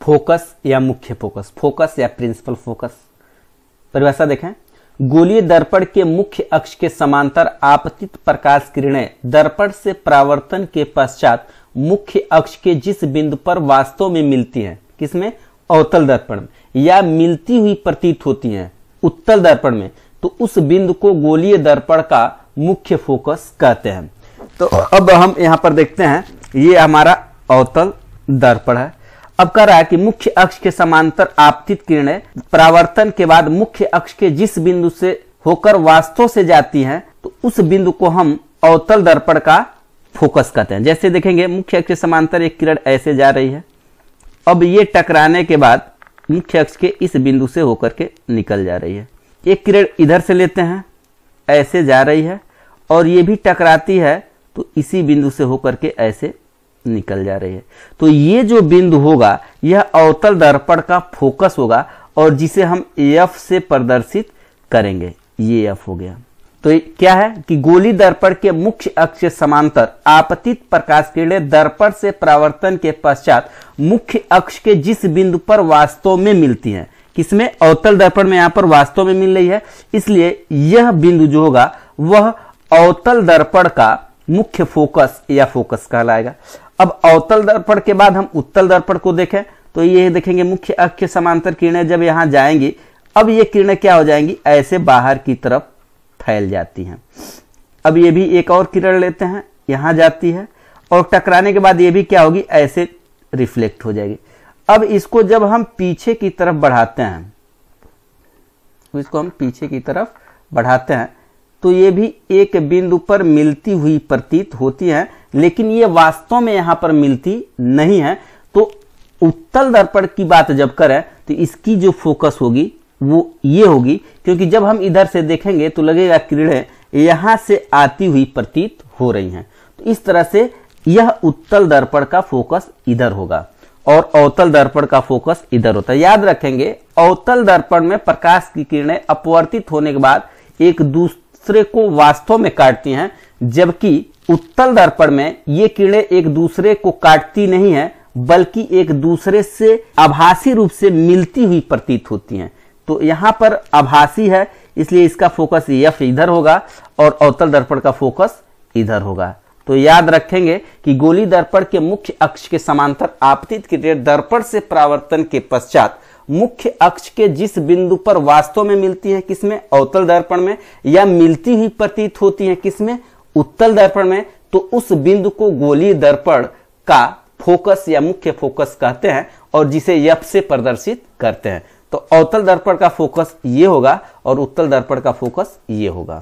Focus या मुख्य focus, focus या प्रिंसिपल फोकस। परिभाषा देखें, गोलीय दर्पण के मुख्य अक्ष के समांतर आपतित प्रकाश किरणें दर्पण से परावर्तन के पश्चात मुख्य अक्ष के जिस बिंदु पर वास्तव में मिलती हैं, किसमें? अवतल दर्पण में, या मिलती हुई प्रतीत होती हैं उत्तल दर्पण में, तो उस बिंदु को गोलीय दर्पण का मुख्य फोकस कहते हैं। तो अब हम यहां पर देखते हैं, ये हमारा अवतल दर्पण है। अब कह रहा है कि मुख्य अक्ष के समांतर आपतित किरणें परावर्तन के बाद मुख्य अक्ष के जिस बिंदु से होकर वास्तव से जाती हैं, तो उस बिंदु को हम अवतल दर्पण का फोकस कहते हैं। जैसे देखेंगे, मुख्य अक्ष के समांतर एक किरण ऐसे जा रही है, अब ये टकराने के बाद मुख्य अक्ष के इस बिंदु से होकर के निकल जा रही है। एक किरण इधर से लेते हैं, ऐसे जा रही है, और ये भी टकराती है तो इसी बिंदु से होकर के ऐसे निकल जा रही है। तो ये जो बिंदु होगा यह अवतल दर्पण का फोकस होगा, और जिसे हम F से प्रदर्शित करेंगे। ये F हो गया। तो क्या है कि गोली दर्पण के मुख्य अक्ष के समांतर आपतित प्रकाश किरणें दर्पण से परावर्तन के पश्चात मुख्य अक्ष के जिस बिंदु पर वास्तव में मिलती हैं, किसमें? अवतल दर्पण में, यहां पर वास्तव में मिल रही है, इसलिए यह बिंदु जो होगा वह अवतल दर्पण का मुख्य फोकस या फोकस कहलाएगा। अब अवतल दर्पण के बाद हम उत्तल दर्पण को देखें, तो ये देखेंगे मुख्य अक्ष के समांतर किरणें जब यहां जाएंगी, अब ये किरणें क्या हो जाएंगी? ऐसे बाहर की तरफ फैल जाती हैं। अब ये भी एक और किरण लेते हैं, यहां जाती है, और टकराने के बाद ये भी क्या होगी? ऐसे रिफ्लेक्ट हो जाएगी। अब इसको जब हम पीछे की तरफ बढ़ाते हैं, तो ये भी एक बिंदु पर मिलती हुई प्रतीत होती है, लेकिन ये वास्तव में यहां पर मिलती नहीं है। तो उत्तल दर्पण की बात जब करें तो इसकी जो फोकस होगी वो ये होगी, क्योंकि जब हम इधर से देखेंगे तो लगेगा किरणें यहां से आती हुई प्रतीत हो रही हैं। तो इस तरह से यह उत्तल दर्पण का फोकस इधर होगा और अवतल दर्पण का फोकस इधर होता है। याद रखेंगे, अवतल दर्पण में प्रकाश की किरणें अपवर्तित होने के बाद एक दूसरे को वास्तव में काटती हैं, जबकि उत्तल दर्पण में ये किरणें एक दूसरे को काटती नहीं है, बल्कि एक दूसरे से आभासी रूप से मिलती हुई प्रतीत होती हैं। तो यहां पर आभासी है, इसलिए इसका फोकस F इधर होगा और अवतल दर्पण का फोकस इधर होगा। तो याद रखेंगे कि गोली दर्पण के मुख्य अक्ष के समांतर आपतित किरणें दर्पण से परावर्तन के पश्चात मुख्य अक्ष के जिस बिंदु पर वास्तव में मिलती है, किसमें? अवतल दर्पण में, या मिलती हुई प्रतीत होती है, किसमें? उत्तल दर्पण में, तो उस बिंदु को गोलीय दर्पण का फोकस या मुख्य फोकस कहते हैं, और जिसे F से प्रदर्शित करते हैं। तो अवतल दर्पण का फोकस ये होगा और उत्तल दर्पण का फोकस ये होगा।